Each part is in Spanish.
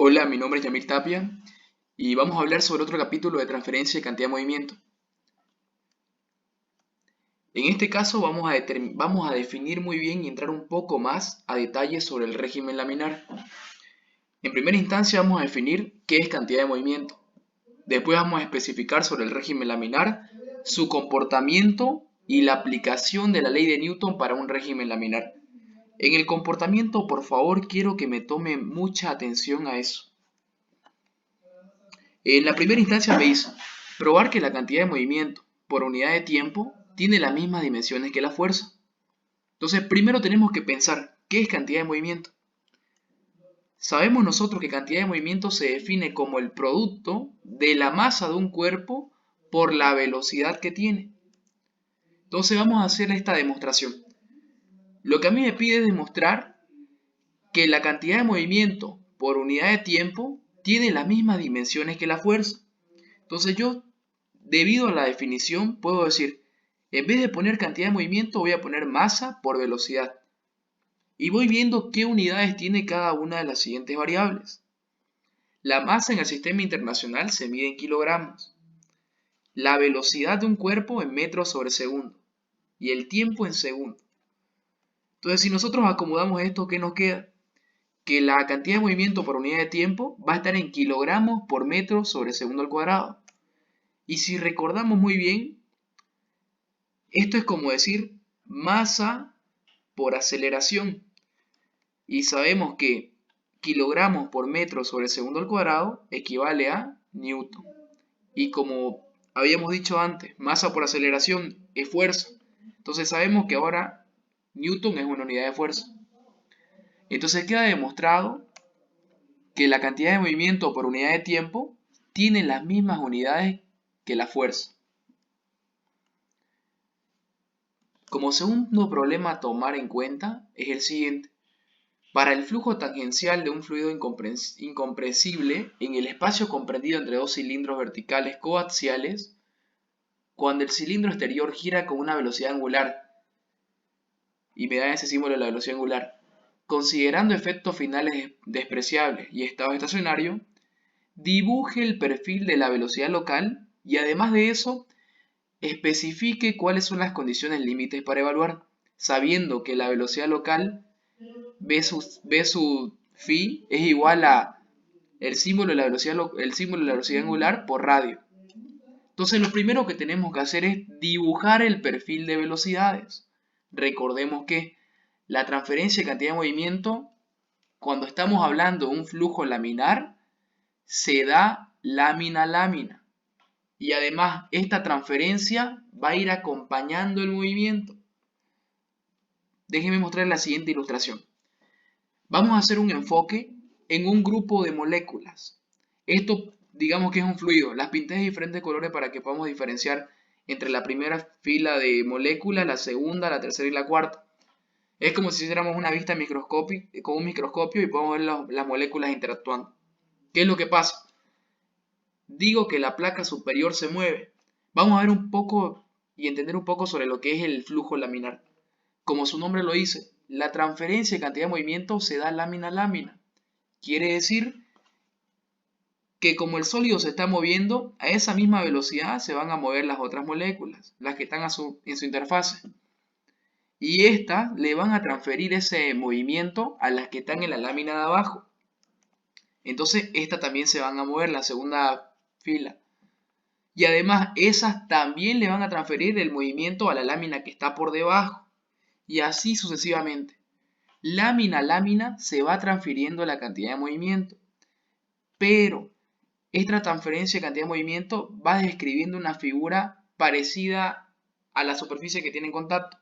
Hola, mi nombre es Yamil Tapia y vamos a hablar sobre otro capítulo de transferencia de cantidad de movimiento. En este caso vamos a definir muy bien y entrar un poco más a detalle sobre el régimen laminar. En primera instancia vamos a definir qué es cantidad de movimiento. Después vamos a especificar sobre el régimen laminar, su comportamiento y la aplicación de la ley de Newton para un régimen laminar. En el comportamiento, por favor, quiero que me tome mucha atención a eso. En la primera instancia me dice, probar que la cantidad de movimiento por unidad de tiempo tiene las mismas dimensiones que la fuerza. Entonces, primero tenemos que pensar, ¿qué es cantidad de movimiento? Sabemos nosotros que cantidad de movimiento se define como el producto de la masa de un cuerpo por la velocidad que tiene. Entonces vamos a hacer esta demostración. Lo que a mí me pide es demostrar que la cantidad de movimiento por unidad de tiempo tiene las mismas dimensiones que la fuerza. Entonces yo, debido a la definición, puedo decir, en vez de poner cantidad de movimiento, voy a poner masa por velocidad. Y voy viendo qué unidades tiene cada una de las siguientes variables. La masa en el sistema internacional se mide en kilogramos. La velocidad de un cuerpo en metros sobre segundo. Y el tiempo en segundo. Entonces, si nosotros acomodamos esto, ¿qué nos queda? Que la cantidad de movimiento por unidad de tiempo va a estar en kilogramos por metro sobre segundo al cuadrado. Y si recordamos muy bien, esto es como decir masa por aceleración. Y sabemos que kilogramos por metro sobre segundo al cuadrado equivale a newton. Y como habíamos dicho antes, masa por aceleración es fuerza. Entonces sabemos que ahora newton es una unidad de fuerza. Entonces queda demostrado que la cantidad de movimiento por unidad de tiempo tiene las mismas unidades que la fuerza. Como segundo problema a tomar en cuenta es el siguiente. Para el flujo tangencial de un fluido incompresible en el espacio comprendido entre dos cilindros verticales coaxiales, cuando el cilindro exterior gira con una velocidad angular, y me da ese símbolo de la velocidad angular, considerando efectos finales despreciables y estado estacionario, dibuje el perfil de la velocidad local y además de eso, especifique cuáles son las condiciones límites para evaluar, sabiendo que la velocidad local B su phi es igual a el símbolo de la velocidad angular por radio. Entonces lo primero que tenemos que hacer es dibujar el perfil de velocidades. Recordemos que la transferencia de cantidad de movimiento, cuando estamos hablando de un flujo laminar, se da lámina a lámina. Y además esta transferencia va a ir acompañando el movimiento. Déjenme mostrar la siguiente ilustración. Vamos a hacer un enfoque en un grupo de moléculas. Esto digamos que es un fluido. Las pinté de diferentes colores para que podamos diferenciar entre la primera fila de moléculas, la segunda, la tercera y la cuarta. Es como si hiciéramos una vista con un microscopio y podemos ver las moléculas interactuando. ¿Qué es lo que pasa? Digo que la placa superior se mueve. Vamos a ver un poco y entender un poco sobre lo que es el flujo laminar. Como su nombre lo dice, la transferencia de cantidad de movimiento se da lámina a lámina. Quiere decir que como el sólido se está moviendo, a esa misma velocidad se van a mover las otras moléculas, las que están en su interfase. Y estas le van a transferir ese movimiento a las que están en la lámina de abajo. Entonces, estas también se van a mover, la segunda fila. Y además, esas también le van a transferir el movimiento a la lámina que está por debajo. Y así sucesivamente. Lámina a lámina se va transfiriendo la cantidad de movimiento. Pero esta transferencia de cantidad de movimiento va describiendo una figura parecida a la superficie que tiene en contacto.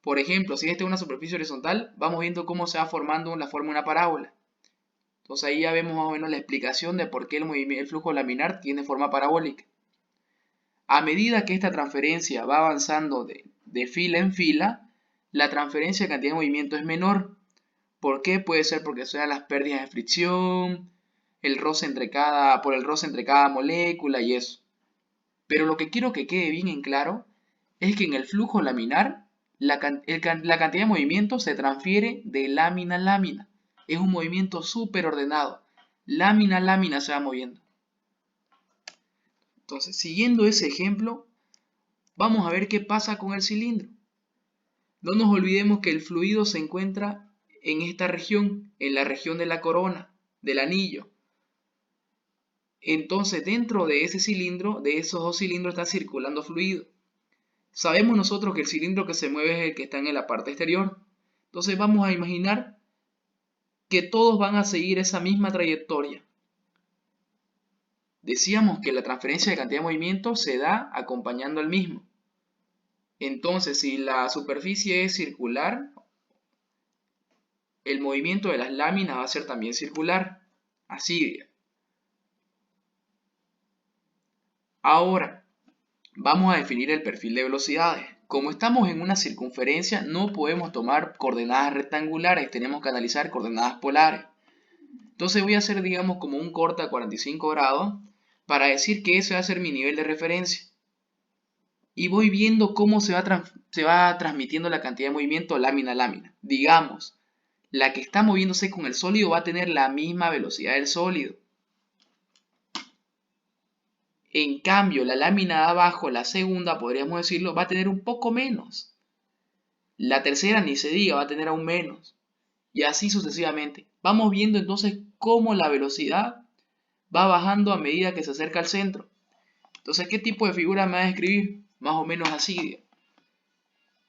Por ejemplo, si esta es una superficie horizontal, vamos viendo cómo se va formando la forma de una parábola. Entonces ahí ya vemos más o menos la explicación de por qué el flujo laminar tiene forma parabólica. A medida que esta transferencia va avanzando de fila en fila, la transferencia de cantidad de movimiento es menor. ¿Por qué? Puede ser porque sean las pérdidas de fricción, por el roce entre cada molécula y eso. Pero lo que quiero que quede bien en claro es que en el flujo laminar la cantidad de movimiento se transfiere de lámina a lámina. Es un movimiento súper ordenado. lámina a lámina se va moviendo. Entonces, siguiendo ese ejemplo, vamos a ver qué pasa con el cilindro. No nos olvidemos que el fluido se encuentra en esta región, en la región de la corona, del anillo. Entonces, dentro de ese cilindro, de esos dos cilindros, está circulando fluido. Sabemos nosotros que el cilindro que se mueve es el que está en la parte exterior. Entonces, vamos a imaginar que todos van a seguir esa misma trayectoria. Decíamos que la transferencia de cantidad de movimiento se da acompañando al mismo. Entonces, si la superficie es circular, el movimiento de las láminas va a ser también circular. Así. Ahora, vamos a definir el perfil de velocidades. Como estamos en una circunferencia, no podemos tomar coordenadas rectangulares, tenemos que analizar coordenadas polares. Entonces voy a hacer, digamos, como un corte a 45 grados para decir que ese va a ser mi nivel de referencia. Y voy viendo cómo se va transmitiendo la cantidad de movimiento lámina a lámina. Digamos, la que está moviéndose con el sólido va a tener la misma velocidad del sólido. En cambio, la lámina de abajo, la segunda, podríamos decirlo, va a tener un poco menos. La tercera, ni se diga, va a tener aún menos. Y así sucesivamente. Vamos viendo entonces cómo la velocidad va bajando a medida que se acerca al centro. Entonces, ¿qué tipo de figura me va a describir? Más o menos así.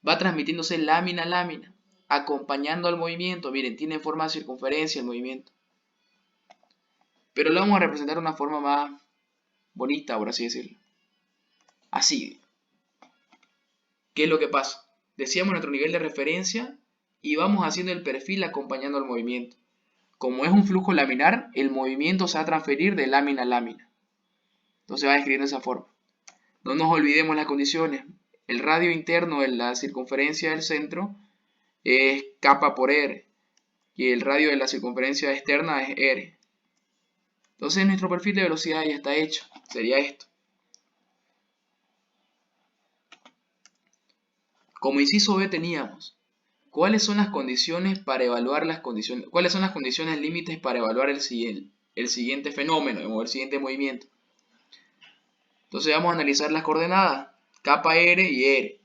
Va transmitiéndose lámina a lámina, acompañando al movimiento. Miren, tiene forma de circunferencia el movimiento. Pero lo vamos a representar de una forma más bonita, por así decirlo. Así. ¿Qué es lo que pasa? Decíamos nuestro nivel de referencia y vamos haciendo el perfil acompañando al movimiento. Como es un flujo laminar, el movimiento se va a transferir de lámina a lámina. Entonces va describiendo de esa forma. No nos olvidemos las condiciones. El radio interno de la circunferencia del centro es kappa por r y el radio de la circunferencia externa es r. Entonces nuestro perfil de velocidad ya está hecho. Sería esto. Como inciso B teníamos, ¿cuáles son las condiciones para evaluar cuáles son las condiciones límites para evaluar el siguiente fenómeno, o el siguiente movimiento? Entonces vamos a analizar las coordenadas, kappa r y r.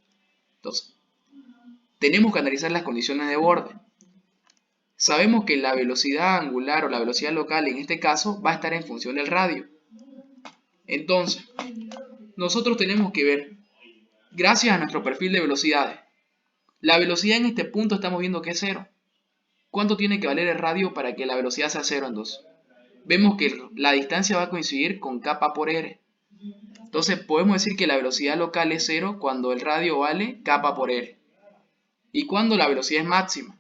Entonces, tenemos que analizar las condiciones de borde. Sabemos que la velocidad angular o la velocidad local en este caso va a estar en función del radio. Entonces, nosotros tenemos que ver, gracias a nuestro perfil de velocidades, la velocidad en este punto estamos viendo que es 0. ¿Cuánto tiene que valer el radio para que la velocidad sea 0 entonces? Vemos que la distancia va a coincidir con kappa por r. Entonces podemos decir que la velocidad local es 0 cuando el radio vale kappa por r. Y cuando la velocidad es máxima.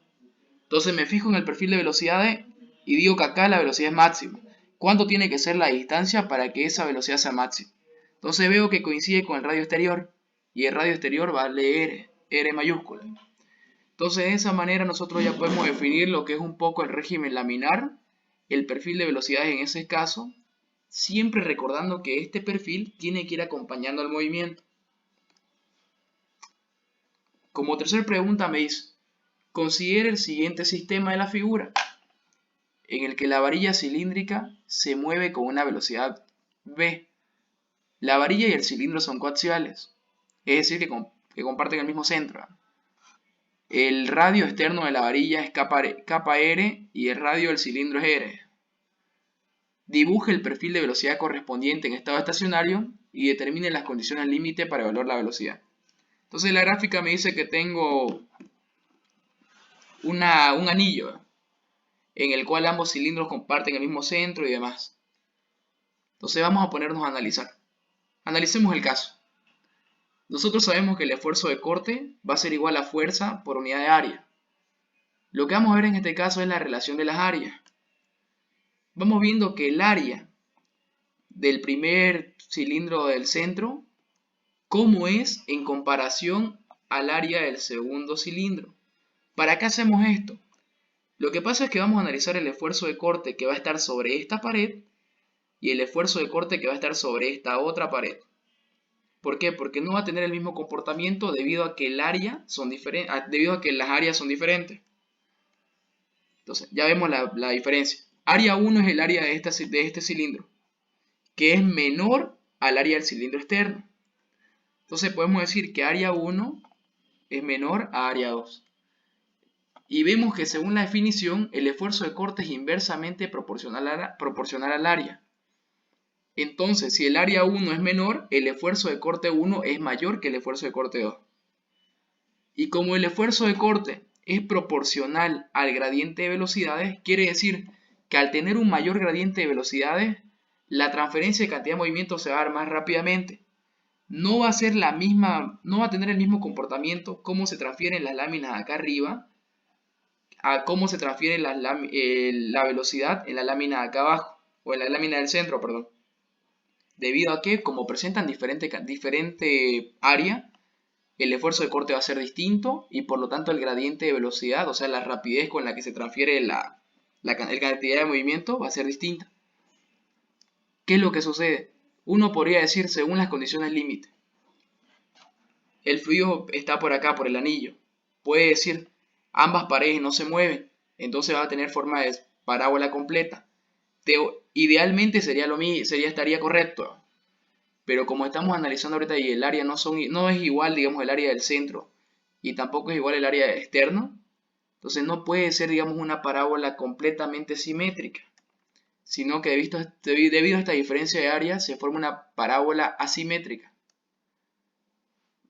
Entonces me fijo en el perfil de velocidades y digo que acá la velocidad es máxima. ¿Cuánto tiene que ser la distancia para que esa velocidad sea máxima? Entonces veo que coincide con el radio exterior. Y el radio exterior vale r, r mayúscula. Entonces de esa manera nosotros ya podemos definir lo que es un poco el régimen laminar, el perfil de velocidades en ese caso, siempre recordando que este perfil tiene que ir acompañando al movimiento. Como tercera pregunta me dice, considere el siguiente sistema de la figura, en el que la varilla cilíndrica se mueve con una velocidad v. La varilla y el cilindro son coaxiales, es decir, que comparten el mismo centro. El radio externo de la varilla es kappa r y el radio del cilindro es r. Dibuje el perfil de velocidad correspondiente en estado estacionario y determine las condiciones límite para evaluar la velocidad. Entonces la gráfica me dice que tengo un anillo en el cual ambos cilindros comparten el mismo centro y demás. Entonces vamos a ponernos a analizar. Analicemos el caso. Nosotros sabemos que el esfuerzo de corte va a ser igual a fuerza por unidad de área. Lo que vamos a ver en este caso es la relación de las áreas. Vamos viendo que el área del primer cilindro del centro, cómo es en comparación al área del segundo cilindro. ¿Para qué hacemos esto? Lo que pasa es que vamos a analizar el esfuerzo de corte que va a estar sobre esta pared y el esfuerzo de corte que va a estar sobre esta otra pared. ¿Por qué? Porque no va a tener el mismo comportamiento debido a que debido a que las áreas son diferentes. Entonces, ya vemos la diferencia. área 1 es el área de este cilindro, que es menor al área del cilindro externo. Entonces podemos decir que área 1 es menor a área 2. Y vemos que según la definición, el esfuerzo de corte es inversamente proporcional al área. Entonces, si el área 1 es menor, el esfuerzo de corte 1 es mayor que el esfuerzo de corte 2. Y como el esfuerzo de corte es proporcional al gradiente de velocidades, quiere decir que al tener un mayor gradiente de velocidades, la transferencia de cantidad de movimiento se va a dar más rápidamente. No va a ser la misma, no va a tener el mismo comportamiento cómo se transfieren las láminas acá arriba a cómo se transfiere la velocidad en la lámina de acá abajo, o en la lámina del centro, perdón. Debido a que, como presentan diferente área, el esfuerzo de corte va a ser distinto y por lo tanto el gradiente de velocidad, o sea, la rapidez con la que se transfiere la cantidad de movimiento va a ser distinta. ¿Qué es lo que sucede? Uno podría decir, según las condiciones límite, el fluido está por acá, por el anillo. Puede decir, ambas paredes no se mueven, entonces va a tener forma de parábola completa. Idealmente estaría correcto, pero como estamos analizando ahorita y el área no es igual, digamos, el área del centro y tampoco es igual el área externo, entonces no puede ser, digamos, una parábola completamente simétrica, sino que debido a esta diferencia de área se forma una parábola asimétrica.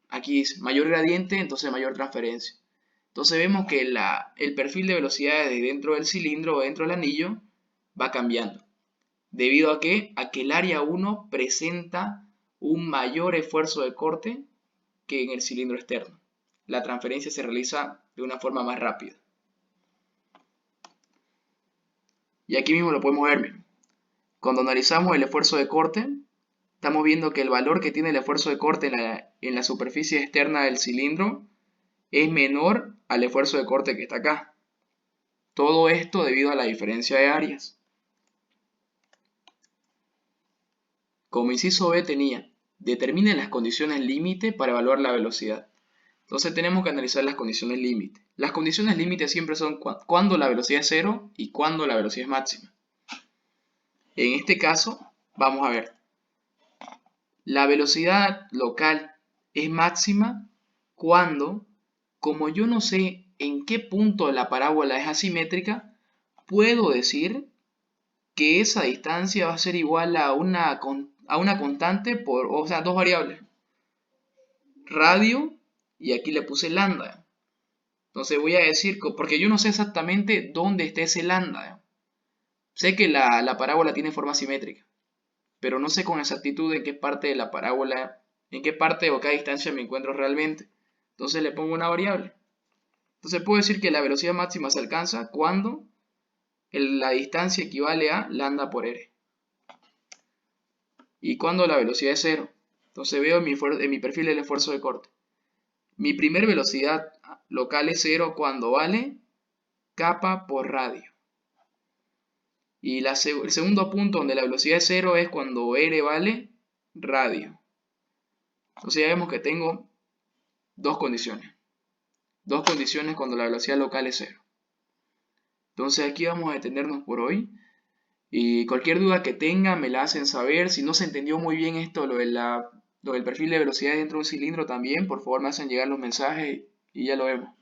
Aquí dice mayor gradiente, entonces mayor transferencia. Entonces vemos que el perfil de velocidades de dentro del cilindro o dentro del anillo va cambiando. ¿Debido a qué? A que el área 1 presenta un mayor esfuerzo de corte que en el cilindro externo. La transferencia se realiza de una forma más rápida. Y aquí mismo lo podemos ver. Cuando analizamos el esfuerzo de corte, estamos viendo que el valor que tiene el esfuerzo de corte en la superficie externa del cilindro es menor al esfuerzo de corte que está acá. Todo esto debido a la diferencia de áreas. Como inciso B tenía, determine las condiciones límite para evaluar la velocidad. Entonces tenemos que analizar las condiciones límite. Las condiciones límite siempre son cuando la velocidad es cero y cuando la velocidad es máxima. En este caso, vamos a ver. La velocidad local es máxima cuando, como yo no sé en qué punto la parábola es asimétrica, puedo decir que esa distancia va a ser igual a una constante por, o sea, dos variables. Radio y aquí le puse lambda. Entonces voy a decir, porque yo no sé exactamente dónde está ese lambda. Sé que la parábola tiene forma simétrica, pero no sé con exactitud en qué parte de la parábola, en qué parte o qué distancia me encuentro realmente. Entonces le pongo una variable. Entonces puedo decir que la velocidad máxima se alcanza cuando la distancia equivale a lambda por r. Y cuando la velocidad es cero. Entonces veo en mi perfil el esfuerzo de corte. Mi primer velocidad local es cero cuando vale kappa por radio. Y el segundo punto donde la velocidad es cero es cuando r vale radio. Entonces ya vemos que tengo dos condiciones. Dos condiciones cuando la velocidad local es cero. Entonces aquí vamos a detenernos por hoy. Y cualquier duda que tengan me la hacen saber. Si no se entendió muy bien esto, lo del perfil de velocidad dentro de un cilindro también, por favor me hacen llegar los mensajes y ya lo vemos.